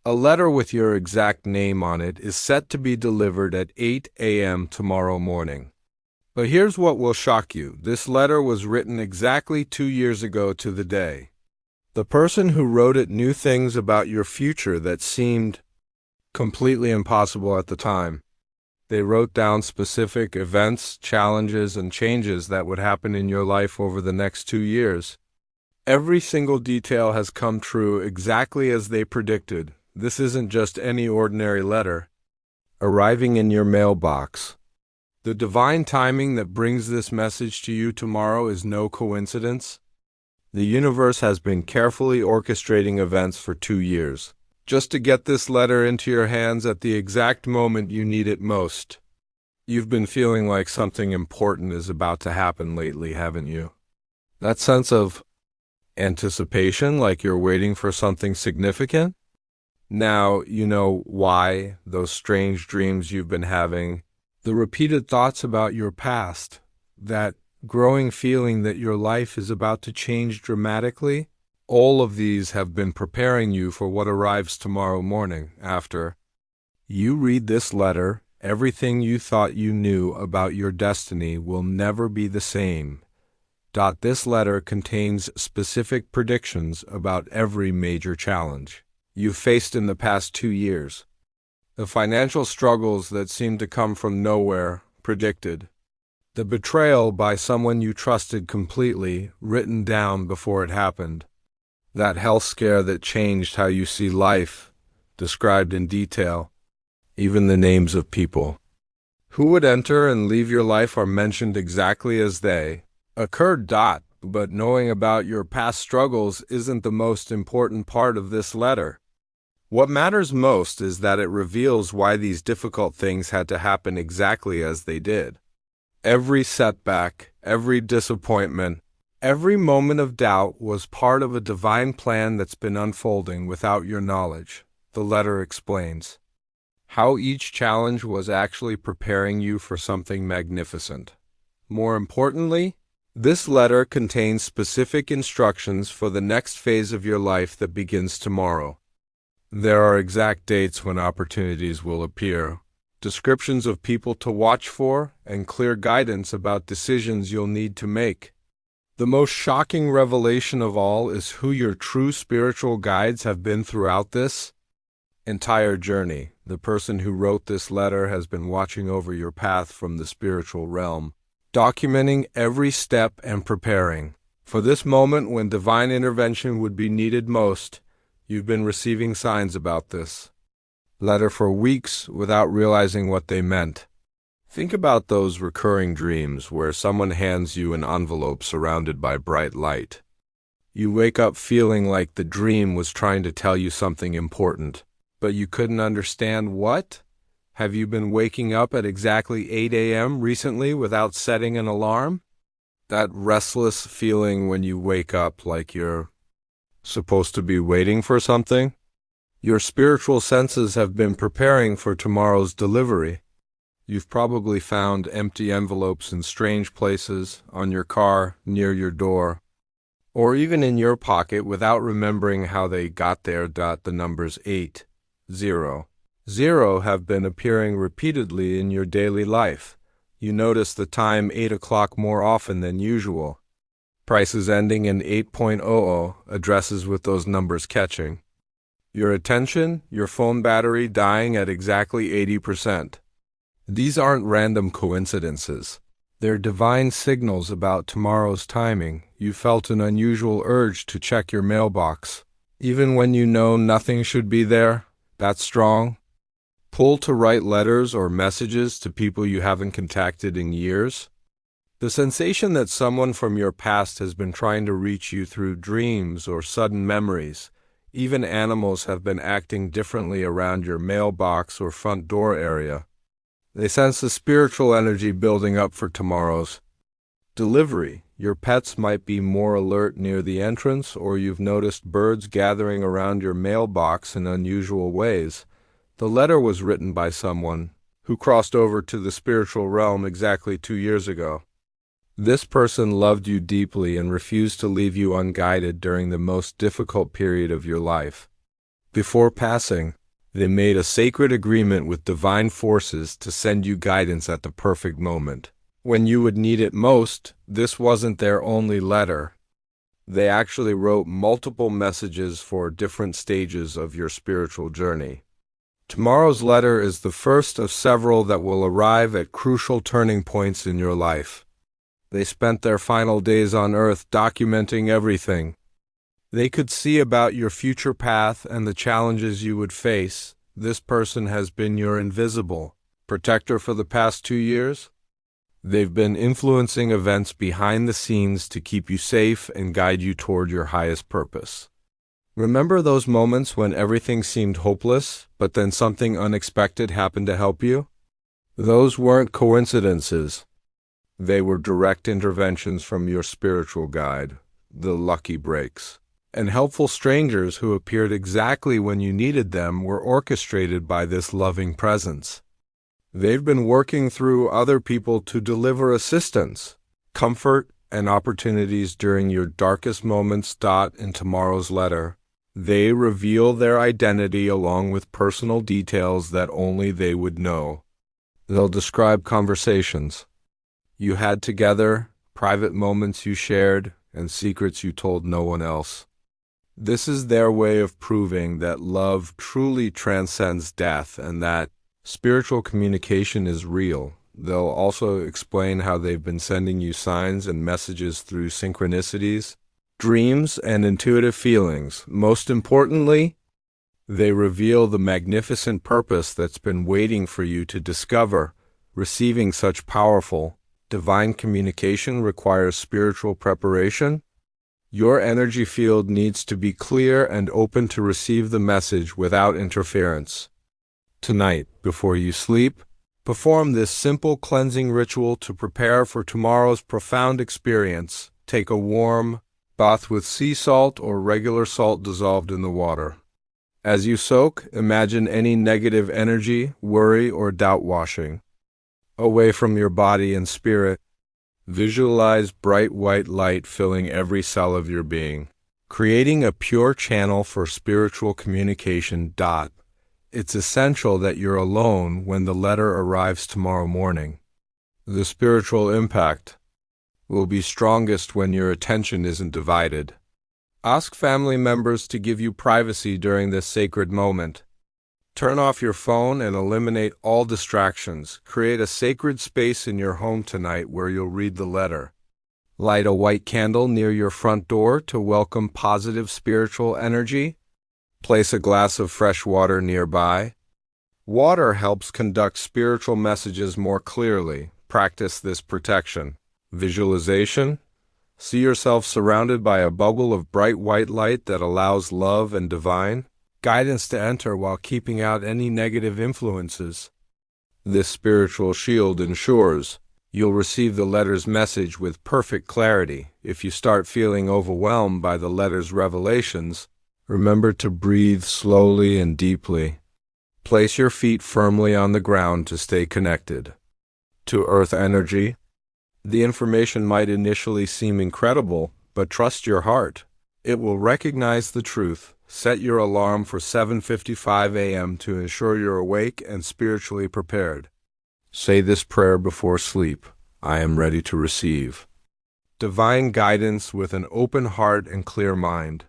A letter with your exact name on it is set to be delivered at 8 a.m. tomorrow morning. But here's what will shock you. This letter was written exactly 2 years ago to the day. The person who wrote it knew things about your future that seemed completely impossible at the time. They wrote down specific events, challenges, and changes that would happen in your life over the next 2 years. Every single detail has come true exactly as they predicted. This isn't just any ordinary letter arriving in your mailbox. The divine timing that brings this message to you tomorrow is no coincidence. The universe has been carefully orchestrating events for 2 years, just to get this letter into your hands at the exact moment you need it most. You've been feeling like something important is about to happen lately, haven't you? That sense of anticipation, like you're waiting for something significant? Now you know why. Those strange dreams you've been having, the repeated thoughts about your past, that growing feeling that your life is about to change dramatically, all of these have been preparing you for what arrives tomorrow morning. After you read this letter, everything you thought you knew about your destiny will never be the same. This letter contains specific predictions about every major challenge you've faced in the past 2 years. The financial struggles that seemed to come from nowhere, predicted. The betrayal by someone you trusted completely, written down before it happened. That health scare that changed how you see life, described in detail. Even the names of people who would enter and leave your life are mentioned exactly as they occurred. But knowing about your past struggles isn't the most important part of this letter. What matters most is that it reveals why these difficult things had to happen exactly as they did. Every setback, every disappointment, every moment of doubt was part of a divine plan that's been unfolding without your knowledge. The letter explains how each challenge was actually preparing you for something magnificent. More importantly, this letter contains specific instructions for the next phase of your life that begins tomorrow. There are exact dates when opportunities will appear, descriptions of people to watch for, and clear guidance about decisions you'll need to make. The most shocking revelation of all is who your true spiritual guides have been throughout this entire journey. The person who wrote this letter has been watching over your path from the spiritual realm, documenting every step and preparing for this moment when divine intervention would be needed most. You've been receiving signs about this letter for weeks without realizing what they meant. Think about those recurring dreams where someone hands you an envelope surrounded by bright light. You wake up feeling like the dream was trying to tell you something important, but you couldn't understand what? Have you been waking up at exactly 8 a.m. recently without setting an alarm? That restless feeling when you wake up like you're supposed to be waiting for something? Your spiritual senses have been preparing for tomorrow's delivery. You've probably found empty envelopes in strange places, on your car, near your door, or even in your pocket without remembering how they got there. The numbers 8, 0, 0 have been appearing repeatedly in your daily life. You notice the time 8 o'clock more often than usual. Prices ending in 8.00, addresses with those numbers catching your attention, your phone battery dying at exactly 80%. These aren't random coincidences. They're divine signals about tomorrow's timing. You felt an unusual urge to check your mailbox, even when you know nothing should be there. That strong pull to write letters or messages to people you haven't contacted in years. The sensation that someone from your past has been trying to reach you through dreams or sudden memories. Even animals have been acting differently around your mailbox or front door area. They sense the spiritual energy building up for tomorrow's delivery. Your pets might be more alert near the entrance, or you've noticed birds gathering around your mailbox in unusual ways. The letter was written by someone who crossed over to the spiritual realm exactly 2 years ago. This person loved you deeply and refused to leave you unguided during the most difficult period of your life. Before passing, they made a sacred agreement with divine forces to send you guidance at the perfect moment. When you would need it most, this wasn't their only letter. They actually wrote multiple messages for different stages of your spiritual journey. Tomorrow's letter is the first of several that will arrive at crucial turning points in your life. They spent their final days on Earth documenting everything. They could see about your future path and the challenges you would face. This person has been your invisible protector for the past 2 years. They've been influencing events behind the scenes to keep you safe and guide you toward your highest purpose. Remember those moments when everything seemed hopeless, but then something unexpected happened to help you? Those weren't coincidences. They were direct interventions from your spiritual guide, the lucky breaks. And helpful strangers who appeared exactly when you needed them were orchestrated by this loving presence. They've been working through other people to deliver assistance, comfort, and opportunities during your darkest moments. In tomorrow's letter, they reveal their identity along with personal details that only they would know. They'll describe conversations you had together, private moments you shared, and secrets you told no one else. This is their way of proving that love truly transcends death and that spiritual communication is real. They'll also explain how they've been sending you signs and messages through synchronicities, dreams, and intuitive feelings. Most importantly, they reveal the magnificent purpose that's been waiting for you to discover. Receiving such powerful, divine communication requires spiritual preparation. Your energy field needs to be clear and open to receive the message without interference. Tonight, before you sleep, perform this simple cleansing ritual to prepare for tomorrow's profound experience. Take a warm bath with sea salt or regular salt dissolved in the water. As you soak, imagine any negative energy, worry, or doubt washing away from your body and spirit. Visualize bright white light filling every cell of your being, creating a pure channel for spiritual communication. It's essential that you're alone when the letter arrives tomorrow morning. The spiritual impact will be strongest when your attention isn't divided. Ask family members to give you privacy during this sacred moment. Turn off your phone and eliminate all distractions. Create a sacred space in your home tonight where you'll read the letter. Light a white candle near your front door to welcome positive spiritual energy. Place a glass of fresh water nearby. Water helps conduct spiritual messages more clearly. Practice this protection. Visualization. See yourself surrounded by a bubble of bright white light that allows love and divine guidance to enter while keeping out any negative influences. This spiritual shield ensures you'll receive the letter's message with perfect clarity. If you start feeling overwhelmed by the letter's revelations, remember to breathe slowly and deeply. Place your feet firmly on the ground to stay connected to earth energy. The information might initially seem incredible, but trust your heart. It will recognize the truth. Set your alarm for 7:55 a.m. to ensure you're awake and spiritually prepared. Say this prayer before sleep. I am ready to receive divine guidance with an open heart and clear mind.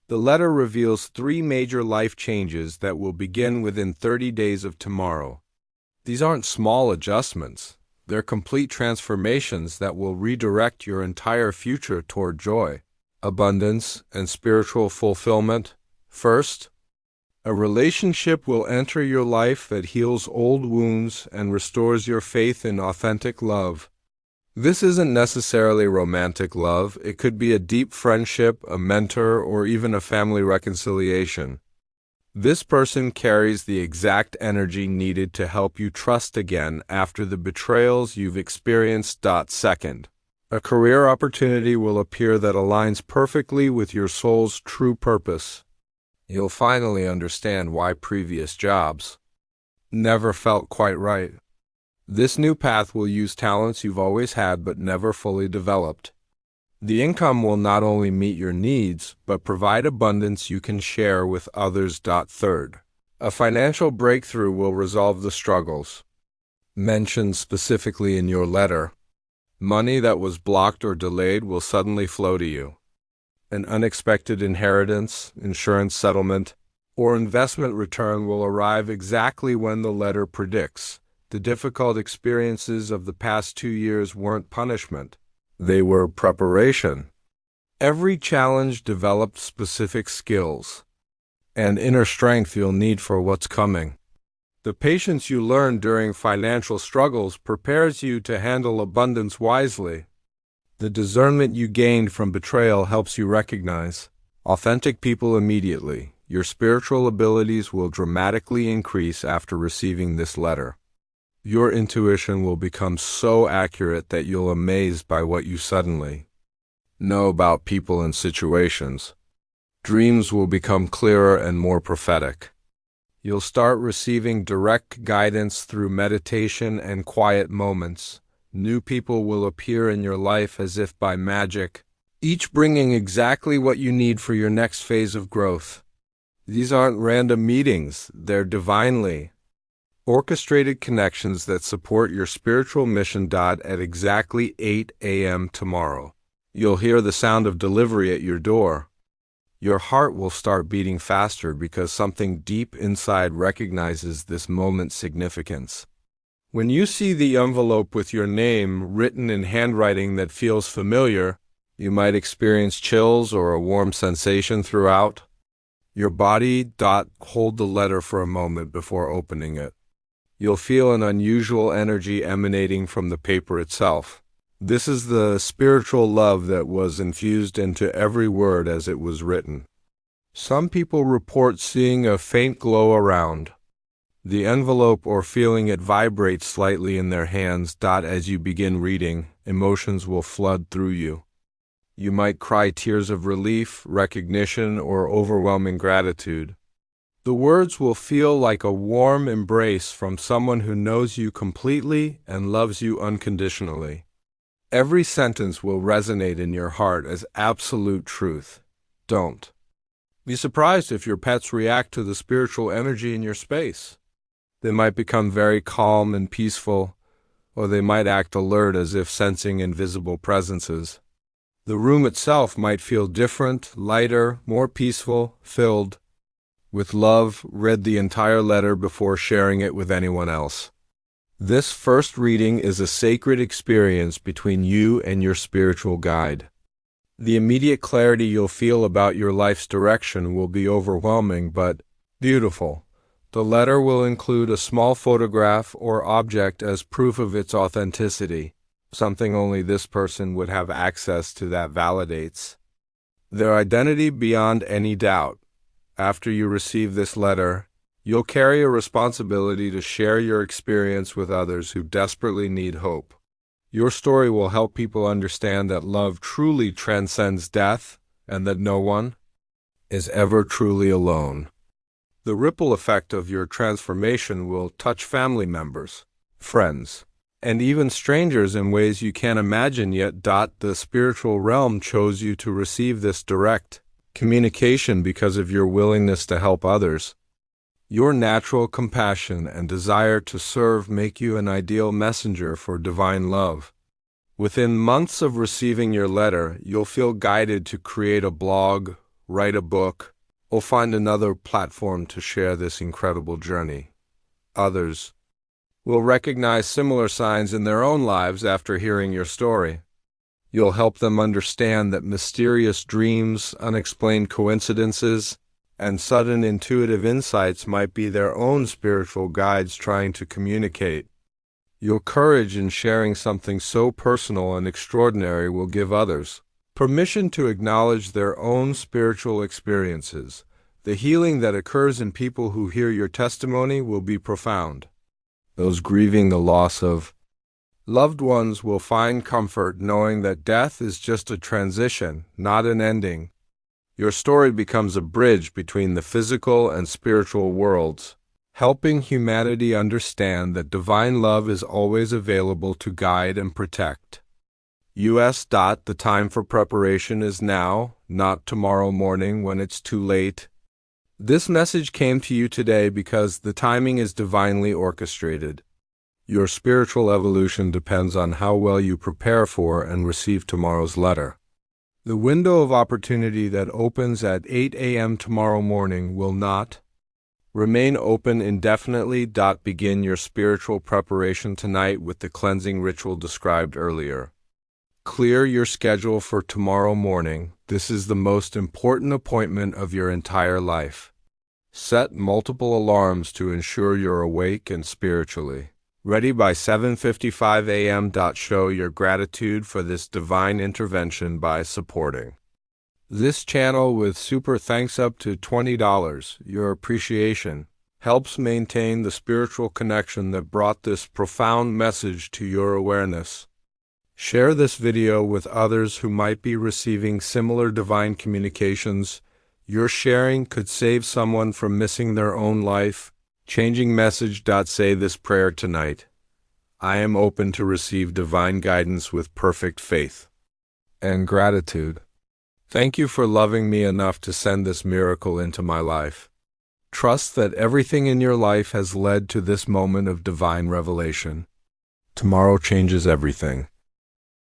The letter reveals 3 major life changes that will begin within 30 days of tomorrow. These aren't small adjustments. They're complete transformations that will redirect your entire future toward joy, abundance, and spiritual fulfillment. First, a relationship will enter your life that heals old wounds and restores your faith in authentic love. This isn't necessarily romantic love. It could be a deep friendship, a mentor, or even a family reconciliation. This person carries the exact energy needed to help you trust again after the betrayals you've experienced. Second, a career opportunity will appear that aligns perfectly with your soul's true purpose. You'll finally understand why previous jobs never felt quite right. This new path will use talents you've always had but never fully developed. The income will not only meet your needs, but provide abundance you can share with others. Third, a financial breakthrough will resolve the struggles mentioned specifically in your letter. Money that was blocked or delayed will suddenly flow to you. An unexpected inheritance, insurance settlement, or investment return will arrive exactly when the letter predicts. The difficult experiences of the past 2 years weren't punishment. They were preparation. Every challenge developed specific skills and inner strength you'll need for what's coming. The patience you learn during financial struggles prepares you to handle abundance wisely. The discernment you gained from betrayal helps you recognize authentic people immediately. Your spiritual abilities will dramatically increase after receiving this letter. Your intuition will become so accurate that you'll be amazed by what you suddenly know about people and situations. Dreams will become clearer and more prophetic. You'll start receiving direct guidance through meditation and quiet moments. New people will appear in your life as if by magic, each bringing exactly what you need for your next phase of growth. These aren't random meetings, they're divinely orchestrated connections that support your spiritual mission. At exactly 8 a.m. tomorrow, you'll hear the sound of delivery at your door. Your heart will start beating faster because something deep inside recognizes this moment's significance. When you see the envelope with your name written in handwriting that feels familiar, you might experience chills or a warm sensation throughout your body. Hold the letter for a moment before opening it. You'll feel an unusual energy emanating from the paper itself. This is the spiritual love that was infused into every word as it was written. Some people report seeing a faint glow around the envelope or feeling it vibrate slightly in their hands. As you begin reading, emotions will flood through you. You might cry tears of relief, recognition, or overwhelming gratitude. The words will feel like a warm embrace from someone who knows you completely and loves you unconditionally. Every sentence will resonate in your heart as absolute truth. Don't be surprised if your pets react to the spiritual energy in your space. They might become very calm and peaceful, or they might act alert as if sensing invisible presences. The room itself might feel different, lighter, more peaceful, filled with love. Read the entire letter before sharing it with anyone else. This first reading is a sacred experience between you and your spiritual guide. The immediate clarity you'll feel about your life's direction will be overwhelming but beautiful. The letter will include a small photograph or object as proof of its authenticity, something only this person would have access to that validates their identity beyond any doubt. After you receive this letter, you'll carry a responsibility to share your experience with others who desperately need hope. Your story will help people understand that love truly transcends death and that no one is ever truly alone. The ripple effect of your transformation will touch family members, friends, and even strangers in ways you can't imagine yet. The spiritual realm chose you to receive this direct communication because of your willingness to help others. Your natural compassion and desire to serve make you an ideal messenger for divine love. Within months of receiving your letter, you'll feel guided to create a blog, write a book, or find another platform to share this incredible journey. Others will recognize similar signs in their own lives after hearing your story. You'll help them understand that mysterious dreams, unexplained coincidences, and sudden intuitive insights might be their own spiritual guides trying to communicate. Your courage in sharing something so personal and extraordinary will give others permission to acknowledge their own spiritual experiences. The healing that occurs in people who hear your testimony will be profound. Those grieving the loss of loved ones will find comfort knowing that death is just a transition, not an ending. Your story becomes a bridge between the physical and spiritual worlds, helping humanity understand that divine love is always available to guide and protect. US. The time for preparation is now, not tomorrow morning when it's too late. This message came to you today because the timing is divinely orchestrated. Your spiritual evolution depends on how well you prepare for and receive tomorrow's letter. The window of opportunity that opens at 8 a.m. tomorrow morning will not remain open indefinitely. Begin your spiritual preparation tonight with the cleansing ritual described earlier. Clear your schedule for tomorrow morning. This is the most important appointment of your entire life. Set multiple alarms to ensure you're awake and spiritually ready by 7:55 a.m. Show your gratitude for this divine intervention by supporting this channel with super thanks up to $20. Your appreciation helps maintain the spiritual connection that brought this profound message to your awareness. Share this video with others who might be receiving similar divine communications. Your sharing could save someone from missing their own life. Changing message. Say this prayer tonight. I am open to receive divine guidance with perfect faith and gratitude. Thank you for loving me enough to send this miracle into my life. Trust that everything in your life has led to this moment of divine revelation. Tomorrow changes everything.